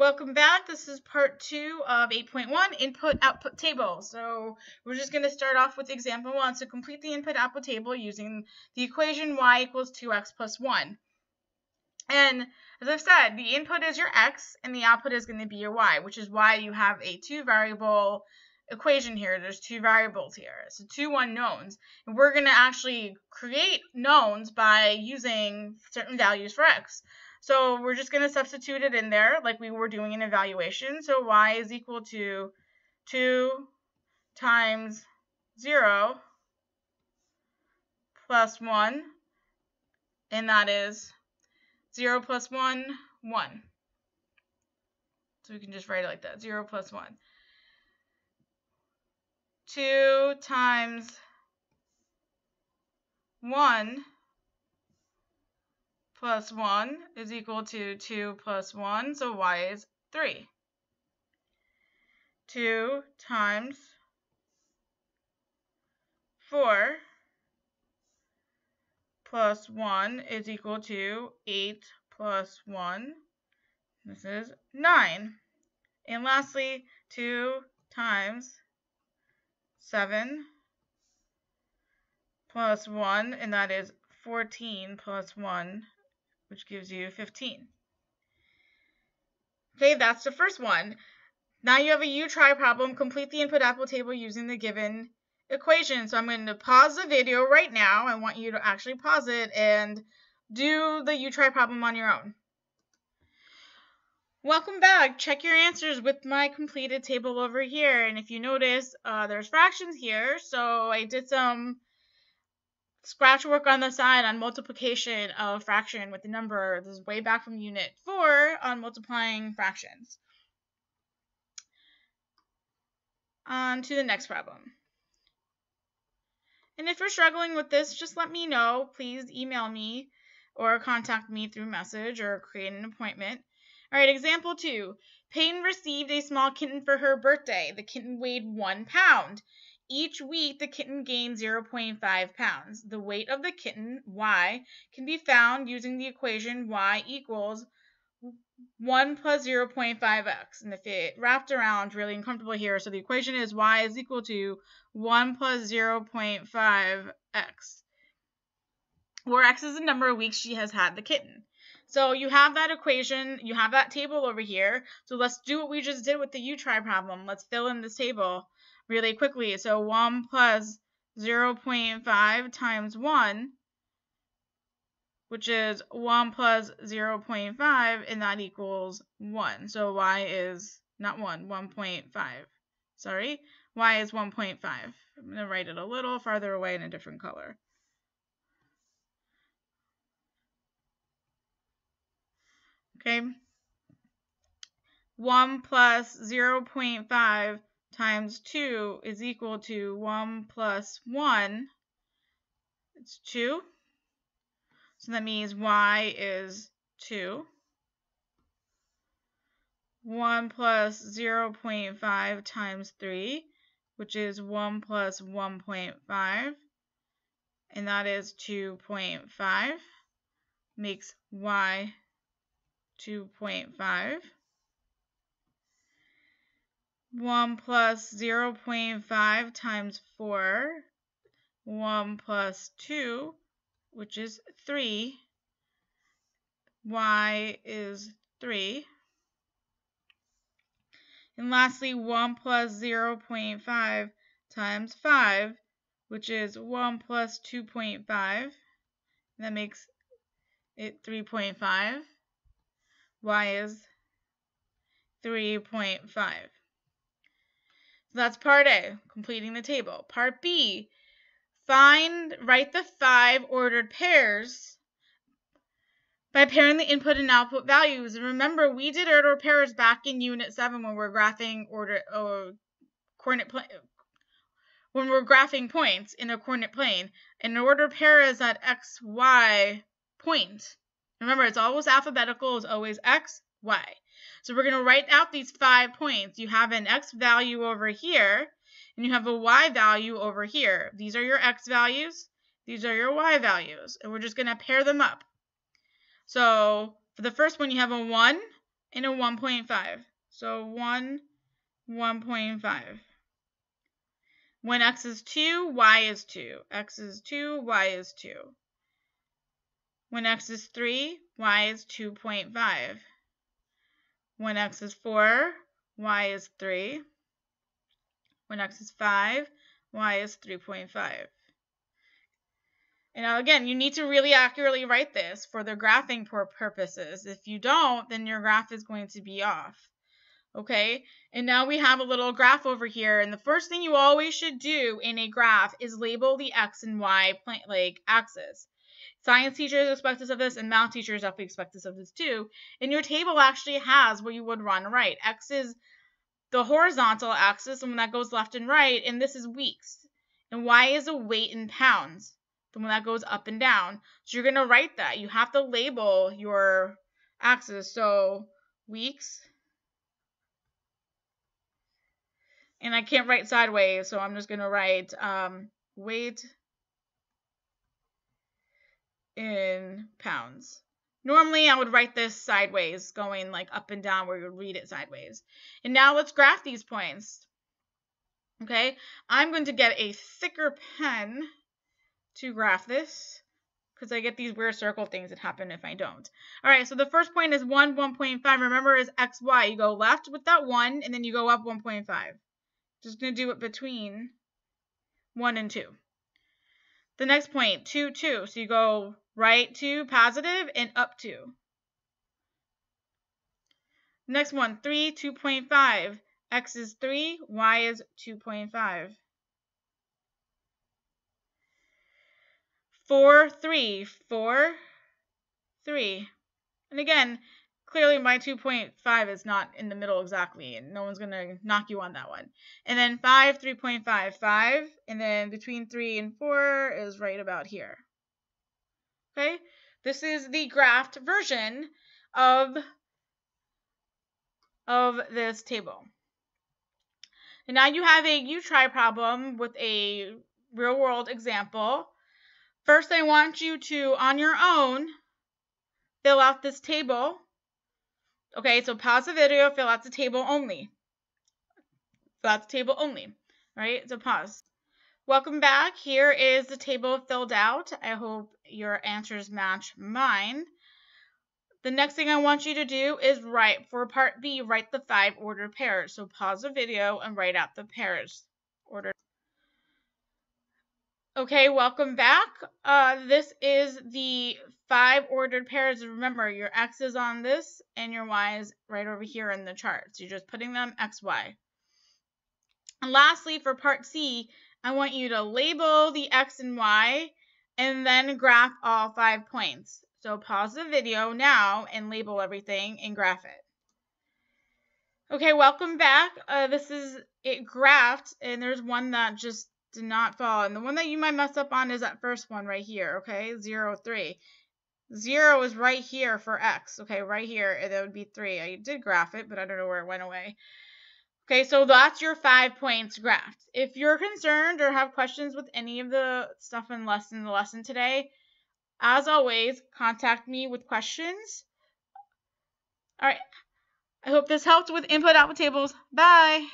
Welcome back. This is part 2 of 8.1, Input-Output Table. So we're just going to start off with example 1. So complete the input-output table using the equation y equals 2x plus 1. And as I've said, the input is your x and the output is going to be your y, which is why you have a 2-variable equation here. There's 2 variables here. So 2 unknowns. And we're going to actually create knowns by using certain values for x. So we're just going to substitute it in there like we were doing in evaluation. So y is equal to 2 times 0 plus 1, and that is 0 plus 1, 1. So we can just write it like that, 0 plus 1. 2 times 1 plus 1 is equal to 2 plus 1, so y is 3. 2 times 4 plus 1 is equal to 8 plus 1. This is 9. And lastly, 2 times 7 plus 1, and that is 14 plus 1, which gives you 15. Okay, that's the first one. Now you have a U-try problem. Complete the input-output table using the given equation. So I'm going to pause the video right now. I want you to actually pause it and do the U-try problem on your own. Welcome back. Check your answers with my completed table over here. And if you notice, there's fractions here. So I did some scratch work on the side on multiplication of fraction with the number. This is way back from unit 4 on multiplying fractions. On to the next problem. And if you're struggling with this, just let me know. Please email me or contact me through message or create an appointment. All right, example 2. Peyton received a small kitten for her birthday. The kitten weighed 1 pound. Each week, the kitten gained 0.5 pounds. The weight of the kitten, y, can be found using the equation y equals 1 plus 0.5x. And if it wrapped around, really uncomfortable here. So the equation is y is equal to 1 plus 0.5x, where x is the number of weeks she has had the kitten. So you have that equation, you have that table over here. So let's do what we just did with the U-try problem. Let's fill in this table really quickly. So 1 plus 0.5 times 1, which is 1 plus 0.5, and that equals 1. So y is not 1, 1.5. Sorry, y is 1.5. I'm going to write it a little farther away in a different color. Okay, 1 plus 0.5 times 2 is equal to 1 plus 1. It's 2. So that means y is 2. 1 plus 0.5 times 3, which is 1 plus 1.5, and that is 2.5, makes y 2.5. 1 plus 0.5 times 4, 1 plus 2, which is 3, y is 3. And lastly, 1 plus 0.5 times 5, which is 1 plus 2.5, that makes it 3.5. Y is 3.5. So that's part A, completing the table. Part B, write the 5 ordered pairs by pairing the input and output values. And remember, we did ordered pairs back in Unit 7 when we're graphing when we're graphing points in a coordinate plane. An ordered pair is at x, y point. Remember, it's always alphabetical. It's always x, y. So we're going to write out these 5 points. You have an x value over here, and you have a y value over here. These are your x values. These are your y values. And we're just going to pair them up. So for the first one, you have a 1 and a 1.5. So 1, 1.5. When x is 2, y is 2. X is 2, y is 2. When x is 3, y is 2.5. When x is 4, y is 3. When x is 5, y is 3.5. And now again, you need to really accurately write this for the graphing purposes. If you don't, then your graph is going to be off. Okay, and now we have a little graph over here, and the first thing you always should do in a graph is label the x and y axis. Science teachers expect us of this, and math teachers definitely expect us of this too. And your table actually has what you would run right. X is the horizontal axis, and when that goes left and right, and this is weeks. And y is a weight in pounds, the one that goes up and down. So you're going to write that. You have to label your axis. So weeks. And I can't write sideways, so I'm just going to write weight in pounds. Normally, I would write this sideways, going like up and down where you would read it sideways. And now let's graph these points. Okay, I'm going to get a thicker pen to graph this because I get these weird circle things that happen if I don't. All right, so the first point is 1, 1.5. Remember, is x, y. You go left with that 1, and then you go up 1.5. Just going to do it between 1 and 2. The next point, 2, 2. So you go right 2, positive, and up 2. Next one, 3, 2.5. X is 3, y is 2.5. 4, 3. 4, 3. And again, clearly my 2.5 is not in the middle exactly, and no one's going to knock you on that one. And then 5, 3.5, 5, and then between 3 and 4 is right about here. Okay? This is the graphed version of this table. And now you have a you-try problem with a real-world example. First, I want you to, on your own, fill out this table. Okay, so pause the video, fill out the table only. Fill out the table only. All right, so pause. Welcome back. Here is the table filled out. I hope your answers match mine. The next thing I want you to do is write, for part B, write the 5 ordered pairs. So pause the video and write out the pairs ordered. Okay, welcome back. This is the 5 ordered pairs. Remember, your X is on this and your Y is right over here in the chart. So you're just putting them X, Y. And lastly, for part C, I want you to label the X and Y and then graph all 5 points. So pause the video now and label everything and graph it. Okay, welcome back. This is it graphed, and there's one that just did not fall. And the one that you might mess up on is that first one right here, okay? 0, 3. 0 is right here for X, okay? Right here, and that would be 3. I did graph it, but I don't know where it went away. Okay, so that's your 5 points graphed. If you're concerned or have questions with any of the stuff in the lesson today, as always, contact me with questions. All right, I hope this helped with input-output tables. Bye.